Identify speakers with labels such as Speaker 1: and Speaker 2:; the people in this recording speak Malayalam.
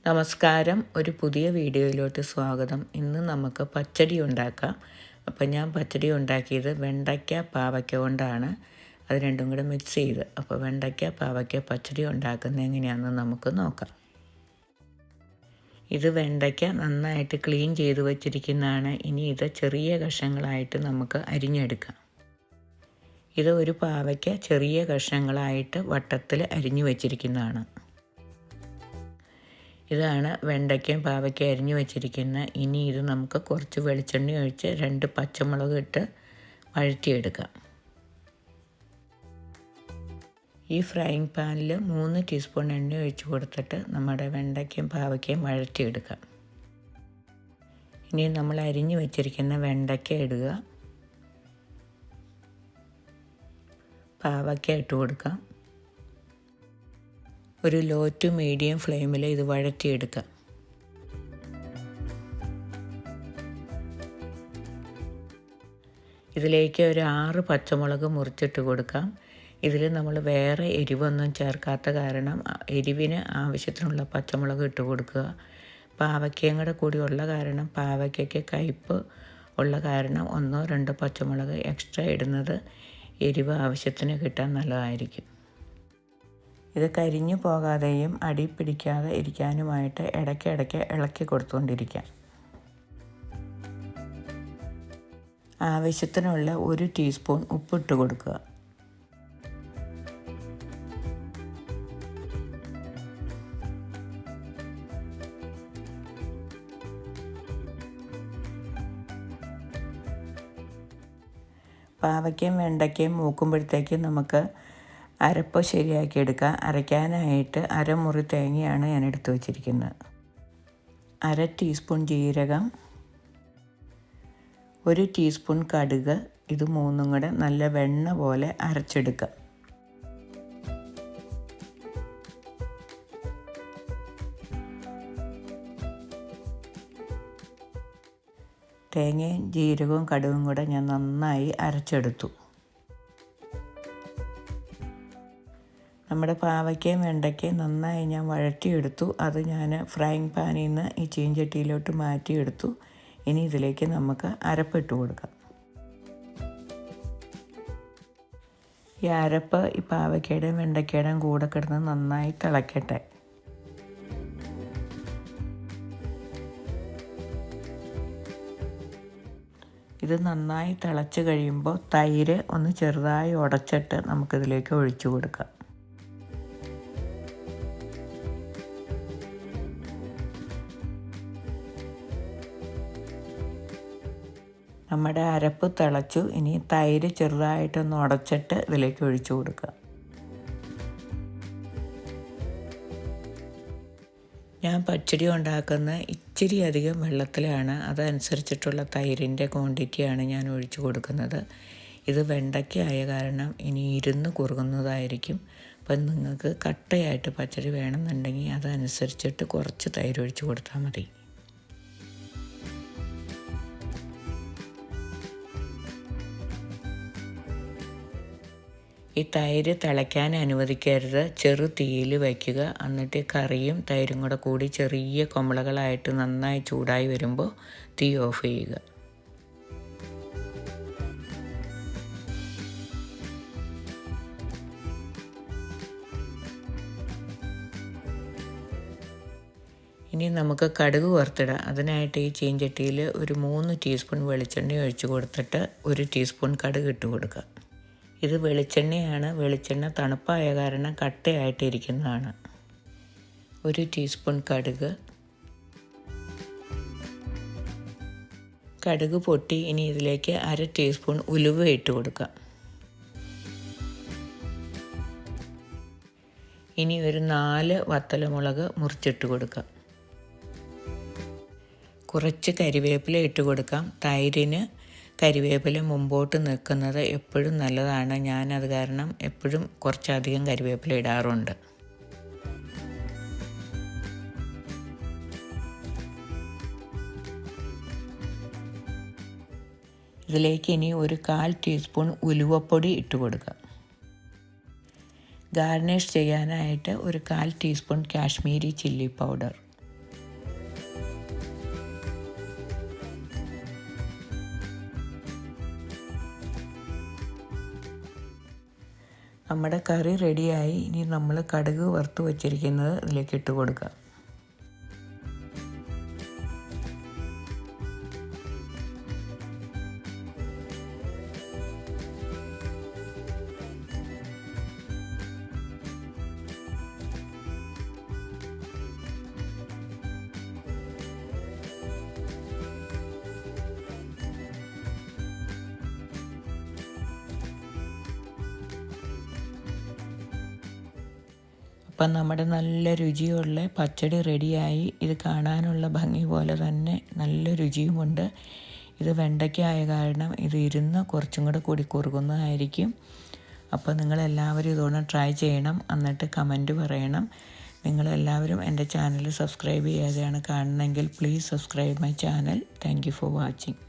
Speaker 1: നമസ്കാരം, ഒരു പുതിയ വീഡിയോയിലോട്ട് സ്വാഗതം. ഇന്ന് നമുക്ക് പച്ചടി ഉണ്ടാക്കാം. അപ്പോൾ ഞാൻ പച്ചടി ഉണ്ടാക്കിയത് വെണ്ടയ്ക്ക പാവയ്ക്ക കൊണ്ടാണ്. അത് രണ്ടും കൂടെ മിക്സ് ചെയ്ത്. അപ്പോൾ വെണ്ടയ്ക്ക പാവയ്ക്ക പച്ചടി ഉണ്ടാക്കുന്നത് എങ്ങനെയാണെന്ന് നമുക്ക് നോക്കാം. ഇത് വെണ്ടയ്ക്ക നന്നായിട്ട് ക്ലീൻ ചെയ്ത് വച്ചിരിക്കുന്നതാണ്. ഇനി ഇത് ചെറിയ കഷ്ണങ്ങളായിട്ട് നമുക്ക് അരിഞ്ഞെടുക്കാം. ഇത് ഒരു പാവയ്ക്ക ചെറിയ കഷ്ണങ്ങളായിട്ട് വട്ടത്തിൽ അരിഞ്ഞു വച്ചിരിക്കുന്നതാണ്. ഇതാണ് വെണ്ടയ്ക്കയും പാവയ്ക്കയും അരിഞ്ഞു വെച്ചിരിക്കുന്നത്. ഇനി ഇത് നമുക്ക് കുറച്ച് വെളിച്ചെണ്ണ ഒഴിച്ച് 2 പച്ചമുളക് ഇട്ട് വഴറ്റിയെടുക്കാം. ഈ ഫ്രൈയിങ് പാനിൽ 3 ടീസ്പൂൺ എണ്ണ ഒഴിച്ച് കൊടുത്തിട്ട് നമ്മുടെ വെണ്ടയ്ക്കയും പാവയ്ക്കയും വഴറ്റിയെടുക്കാം. ഇനി നമ്മൾ അരിഞ്ഞു വെച്ചിരിക്കുന്ന വെണ്ടയ്ക്ക ഇടുക, പാവയ്ക്ക ഇട്ട് കൊടുക്കാം. ഒരു ലോ ടു മീഡിയം ഫ്ലെയിമിൽ ഇത് വഴറ്റിയെടുക്കാം. ഇതിലേക്ക് ഒരു 6 പച്ചമുളക് മുറിച്ചിട്ട് കൊടുക്കാം. ഇതിൽ നമ്മൾ വേറെ എരിവൊന്നും ചേർക്കാത്ത കാരണം എരിവിന് ആവശ്യത്തിനുള്ള പച്ചമുളക് ഇട്ട് കൊടുക്കുക. പാവയ്ക്കയും കൂടി ഉള്ള കാരണം പാവയ്ക്കയ്ക്ക് കയ്പ്പ് ഉള്ള കാരണം 1-2 പച്ചമുളക് എക്സ്ട്രാ ഇടുന്നത് എരിവ് ആവശ്യത്തിന് കിട്ടാൻ നല്ലതായിരിക്കും. ഇത് കരിഞ്ഞു പോകാതെയും അടി പിടിക്കാതെ ഇരിക്കാനുമായിട്ട് ഇടയ്ക്കിടയ്ക്ക് ഇളക്കി കൊടുത്തുകൊണ്ടിരിക്കാം. ആവശ്യത്തിനുള്ള 1 ടീസ്പൂൺ ഉപ്പിട്ട് കൊടുക്കുക. പാവയ്ക്കയും വെണ്ടയ്ക്കയും മൂക്കുമ്പോഴത്തേക്ക് നമുക്ക് അരപ്പ് ശരിയാക്കി എടുക്കാം. അരയ്ക്കാനായിട്ട് അരമുറി തേങ്ങയാണ് ഞാൻ എടുത്തു വച്ചിരിക്കുന്നത്. 1/2 ടീസ്പൂൺ ജീരകം, 1 ടീസ്പൂൺ കടുക്. ഇത് മൂന്നും കൂടെ നല്ല വെണ്ണ പോലെ അരച്ചെടുക്കാം. തേങ്ങയും ജീരകവും കടുകും കൂടെ ഞാൻ നന്നായി അരച്ചെടുത്തു. നമ്മുടെ പാവയ്ക്കയും വെണ്ടയ്ക്കയും നന്നായി ഞാൻ വഴറ്റിയെടുത്തു. അത് ഞാൻ ഫ്രൈയിങ് പാനിൽ നിന്ന് ഈ ചീഞ്ചട്ടിയിലോട്ട് മാറ്റിയെടുത്തു. ഇനി ഇതിലേക്ക് നമുക്ക് അരപ്പിട്ട് കൊടുക്കാം. ഈ അരപ്പ് ഈ പാവയ്ക്കയുടെയും വെണ്ടയ്ക്കയുടെയും കൂടെ കിടന്ന് നന്നായി തിളക്കട്ടെ. ഇത് നന്നായി തിളച്ച് കഴിയുമ്പോൾ തൈര് ഒന്ന് ചെറുതായി ഉടച്ചിട്ട് നമുക്കിതിലേക്ക് ഒഴിച്ചു കൊടുക്കാം. നമ്മുടെ അരപ്പ് തിളച്ചു. ഇനി തൈര് ചെറുതായിട്ടൊന്ന് ഉടച്ചിട്ട് ഇതിലേക്ക് ഒഴിച്ചു കൊടുക്കുക. ഞാൻ പച്ചടി ഉണ്ടാക്കുന്ന ഇച്ചിരി അധികം വെള്ളത്തിലാണ്. അതനുസരിച്ചിട്ടുള്ള തൈരിൻ്റെ ക്വാണ്ടിറ്റിയാണ് ഞാൻ ഒഴിച്ചു കൊടുക്കുന്നത്. ഇത് വെണ്ടയ്ക്ക ആയ കാരണം ഇനി ഇരുന്ന് കുറുകുന്നതായിരിക്കും. അപ്പം നിങ്ങൾക്ക് കട്ടയായിട്ട് പച്ചടി വേണമെന്നുണ്ടെങ്കിൽ അതനുസരിച്ചിട്ട് കുറച്ച് തൈര് ഒഴിച്ചു കൊടുത്താൽ മതി. ഈ തൈര് തിളയ്ക്കാൻ അനുവദിക്കരുത്. ചെറു തീയിൽ വയ്ക്കുക. എന്നിട്ട് കറിയും തൈരും കൂടി ചെറിയ കുമ്പളകളായിട്ട് നന്നായി ചൂടായി വരുമ്പോൾ തീ ഓഫ് ചെയ്യുക. ഇനി നമുക്ക് കടുക് വറുത്തിടാം. അതിനായിട്ട് ഈ ചീഞ്ചട്ടിയിൽ ഒരു 3 ടീസ്പൂൺ വെളിച്ചെണ്ണ ഒഴിച്ച് കൊടുത്തിട്ട് 1 ടീസ്പൂൺ കടുക് ഇട്ട് കൊടുക്കുക. ഇത് വെളിച്ചെണ്ണയാണ്. വെളിച്ചെണ്ണ തണുപ്പായ കാരണം കട്ടയായിട്ടിരിക്കുന്നതാണ്. 1 ടീസ്പൂൺ കടുക് പൊട്ടി. ഇനി ഇതിലേക്ക് 1/2 ടീസ്പൂൺ ഉലുവ ഇട്ട് കൊടുക്കാം. ഇനി ഒരു 4 വത്തലമുളക് മുറിച്ചിട്ട് കൊടുക്കാം. കുറച്ച് കരിവേപ്പില ഇട്ട് കൊടുക്കാം. തൈരിന് കരിവേപ്പില മുമ്പോട്ട് നിൽക്കുന്നത് എപ്പോഴും നല്ലതാണ്. ഞാനത് കാരണം എപ്പോഴും കുറച്ചധികം കരിവേപ്പില ഇടാറുണ്ട്. ഇതിലേക്ക് ഇനി ഒരു 1/4 ടീസ്പൂൺ ഉലുവപ്പൊടി ഇട്ട് കൊടുക്കുക. ഗാർണിഷ് ചെയ്യാനായിട്ട് ഒരു 1/4 ടീസ്പൂൺ കാശ്മീരി ചില്ലി പൗഡർ. നമ്മുടെ കറി റെഡിയായി. ഇനി നമ്മൾ കടുക് വറുത്ത് വച്ചിരിക്കുന്നത് ഇതിലേക്ക് ഇട്ട് കൊടുക്കുക. അപ്പം നമ്മുടെ നല്ല രുചിയുള്ള പച്ചടി റെഡിയായി. ഇത് കാണാനുള്ള ഭംഗി പോലെ തന്നെ നല്ല രുചിയുമുണ്ട്. ഇത് വെണ്ടയ്ക്ക ആയ കാരണം ഇത് ഇരുന്ന് കുറച്ചും കൂടി കുറുകുന്നതായിരിക്കും. അപ്പോൾ നിങ്ങളെല്ലാവരും ഇതോടെ ട്രൈ ചെയ്യണം. എന്നിട്ട് കമൻറ്റ് പറയണം. നിങ്ങളെല്ലാവരും എൻ്റെ ചാനൽ സബ്സ്ക്രൈബ് ചെയ്യാതെയാണ് കാണുന്നതെങ്കിൽ please subscribe my channel. Thank you for watching.